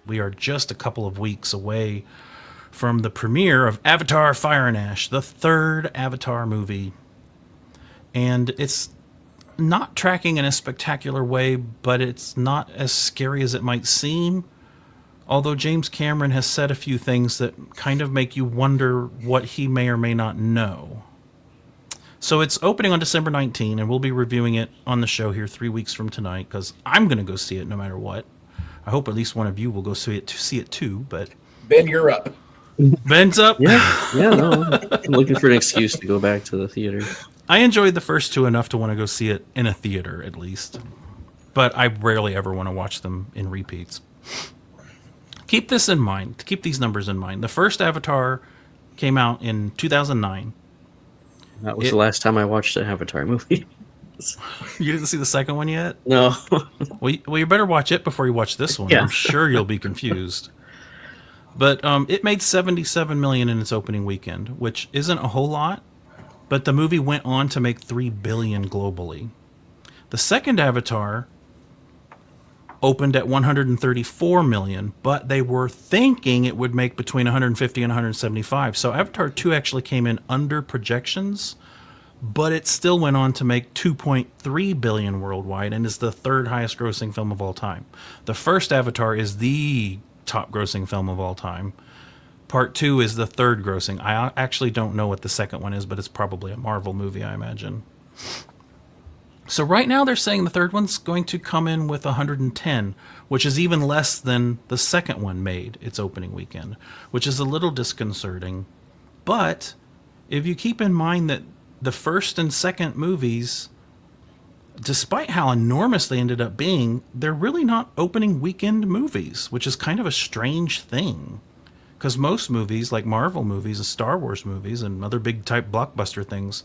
We are just a couple of weeks away from the premiere of Avatar Fire and Ash, the third Avatar movie. And it's not tracking in a spectacular way, but it's not as scary as it might seem. Although James Cameron has said a few things that kind of make you wonder what he may or may not know. So it's opening on December 19, and we'll be reviewing it on the show here 3 weeks from tonight, because I'm going to go see it no matter what. I hope at least one of you will go see it too, but... Ben, you're up. Ben's up? Yeah, no. I'm looking for an excuse to go back to the theater. I enjoyed the first two enough to want to go see it in a theater, at least. But I rarely ever want to watch them in repeats. Keep this in mind. Keep these numbers in mind. The first Avatar came out in 2009. That was the last time I watched an Avatar movie. You didn't see the second one yet? No. Well, you better watch it before you watch this one. Yeah. I'm sure you'll be confused. But it made $77 million in its opening weekend, which isn't a whole lot. But the movie went on to make $3 billion globally. The second Avatar opened at $134 million, but they were thinking it would make between $150 and $175. So Avatar 2 actually came in under projections, but it still went on to make $2.3 billion worldwide and is the third highest grossing film of all time. The first Avatar is the top grossing film of all time. Part 2 is the third grossing. I actually don't know what the second one is, but it's probably a Marvel movie, I imagine. So right now they're saying the third one's going to come in with 110, which is even less than the second one made its opening weekend, which is a little disconcerting. But if you keep in mind that the first and second movies, despite how enormous they ended up being, they're really not opening weekend movies, which is kind of a strange thing. Because most movies, like Marvel movies and Star Wars movies and other big type blockbuster things,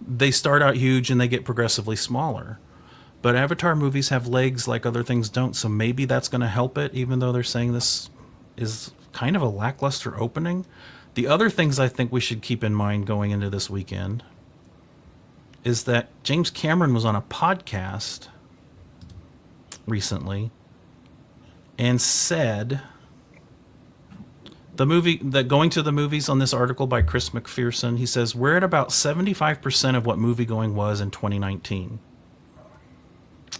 they start out huge and they get progressively smaller. But Avatar movies have legs like other things don't, so maybe that's going to help it, even though they're saying this is kind of a lackluster opening. The other things I think we should keep in mind going into this weekend is that James Cameron was on a podcast recently and said going to the movies on this article by Chris McPherson, he says, we're at about 75% of what moviegoing was in 2019.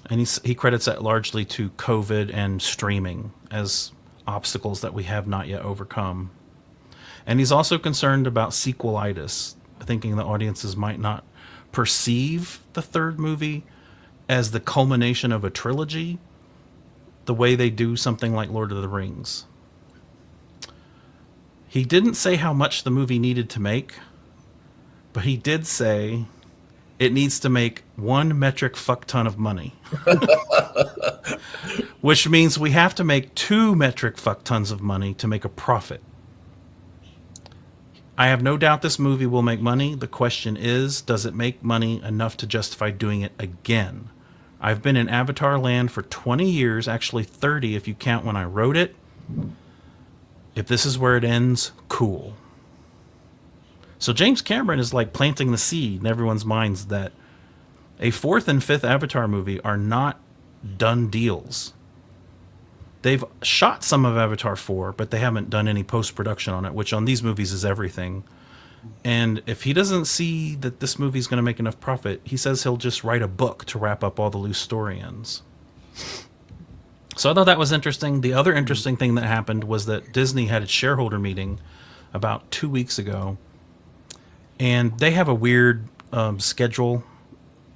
And he credits that largely to COVID and streaming as obstacles that we have not yet overcome. And he's also concerned about sequelitis, thinking the audiences might not perceive the third movie as the culmination of a trilogy the way they do something like Lord of the Rings. He didn't say how much the movie needed to make, but he did say it needs to make 1 metric fuck ton of money. Which means we have to make 2 metric fuck tons of money to make a profit. I have no doubt this movie will make money. The question is, does it make money enough to justify doing it again? I've been in Avatar land for 20 years, actually 30 if you count when I wrote it. If this is where it ends, cool. So James Cameron is like planting the seed in everyone's minds that a 4th and 5th Avatar movie are not done deals. They've shot some of Avatar 4, but they haven't done any post-production on it, which on these movies is everything. And if he doesn't see that this movie is going to make enough profit, he says he'll just write a book to wrap up all the loose story ends. So I thought that was interesting. The other interesting thing that happened was that Disney had its shareholder meeting about 2 weeks ago. And they have a weird schedule.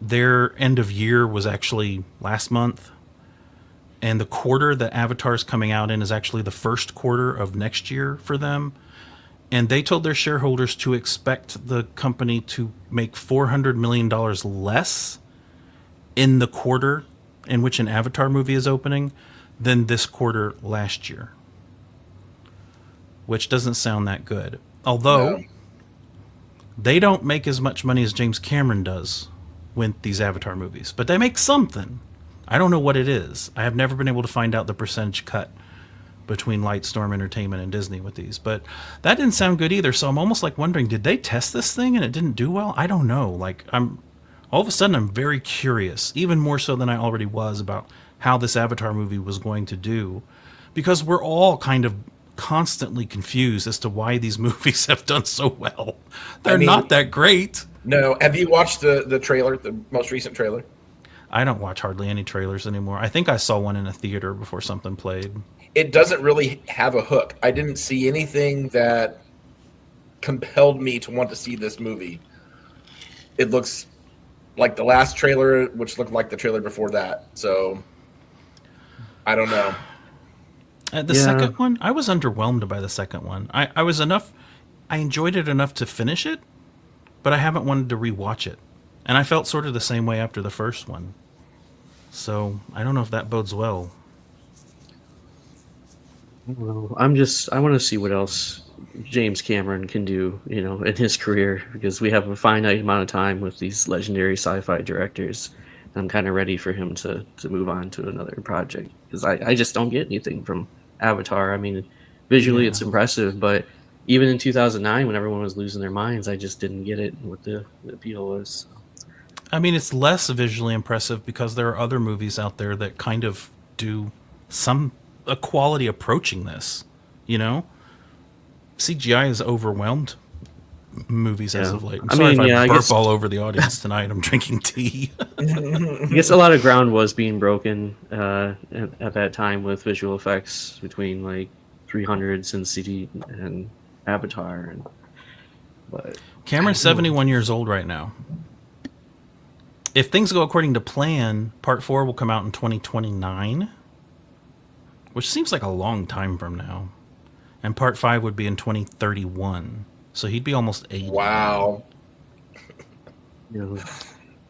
Their end of year was actually last month. And the quarter that Avatar's coming out in is actually the first quarter of next year for them. And they told their shareholders to expect the company to make $400 million less in the quarter in which an Avatar movie is opening than this quarter last year. Which doesn't sound that good. Although, they don't make as much money as James Cameron does with these Avatar movies. But they make something. I don't know what it is. I have never been able to find out the percentage cut between Lightstorm Entertainment and Disney with these. But that didn't sound good either. So I'm almost like wondering, did they test this thing and it didn't do well? I don't know. Like, all of a sudden I'm very curious, even more so than I already was, about how this Avatar movie was going to do. because we're all kind of constantly confused as to why these movies have done so well. They're not that great. No, have you watched the trailer, the most recent trailer? I don't watch hardly any trailers anymore. I think I saw one in a theater before something played. It doesn't really have a hook. I didn't see anything that compelled me to want to see this movie. It looks like the last trailer, which looked like the trailer before that. So I don't know. The second one, I was underwhelmed by the second one. I enjoyed it enough to finish it, but I haven't wanted to rewatch it. And I felt sort of the same way after the first one. So I don't know if that bodes well. Well, I want to see what else James Cameron can do, in his career, because we have a finite amount of time with these legendary sci-fi directors. I'm kind of ready for him to move on to another project, because I just don't get anything from Avatar. I mean, visually it's impressive, but even in 2009, when everyone was losing their minds, I just didn't get it, what the appeal was. I mean, it's less visually impressive because there are other movies out there that kind of do a quality approaching this, CGI has overwhelmed movies as of late. I'm sorry if I burp all over the audience tonight. I'm drinking tea. I guess a lot of ground was being broken at that time with visual effects between like 300 Sin City and Avatar. But Cameron's 71 years old right now. If things go according to plan, Part 4 will come out in 2029, which seems like a long time from now. And Part 5 would be in 2031. So he'd be almost 80. Wow.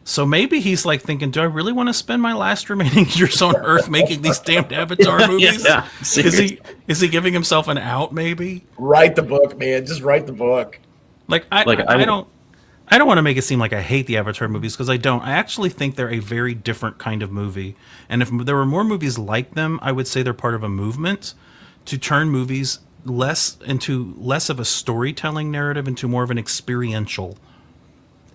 So maybe he's like thinking, do I really want to spend my last remaining years on Earth making these damned Avatar movies? Yeah. Is he giving himself an out, maybe? Write the book, man. Just write the book. I don't want to make it seem like I hate the Avatar movies, because I don't. I actually think they're a very different kind of movie. And if there were more movies like them, I would say they're part of a movement to turn movies less of a storytelling narrative into more of an experiential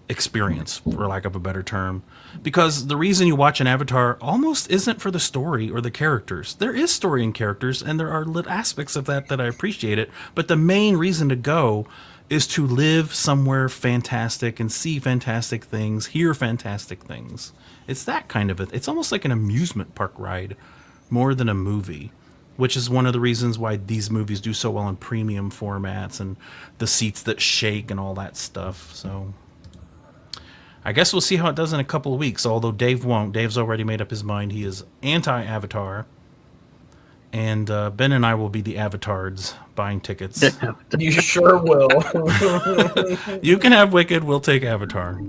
experience, for lack of a better term. Because the reason you watch an Avatar almost isn't for the story or the characters. There is story and characters, and there are aspects of that I appreciate it. But the main reason to go is to live somewhere fantastic and see fantastic things, hear fantastic things. It's that kind of it's almost like an amusement park ride more than a movie, which is one of the reasons why these movies do so well in premium formats and the seats that shake and all that stuff. So I guess we'll see how it does in a couple of weeks, although Dave won't. Dave's already made up his mind. He is anti-Avatar. And Ben and I will be the avatars buying tickets. You sure will. You can have Wicked. We'll take Avatar.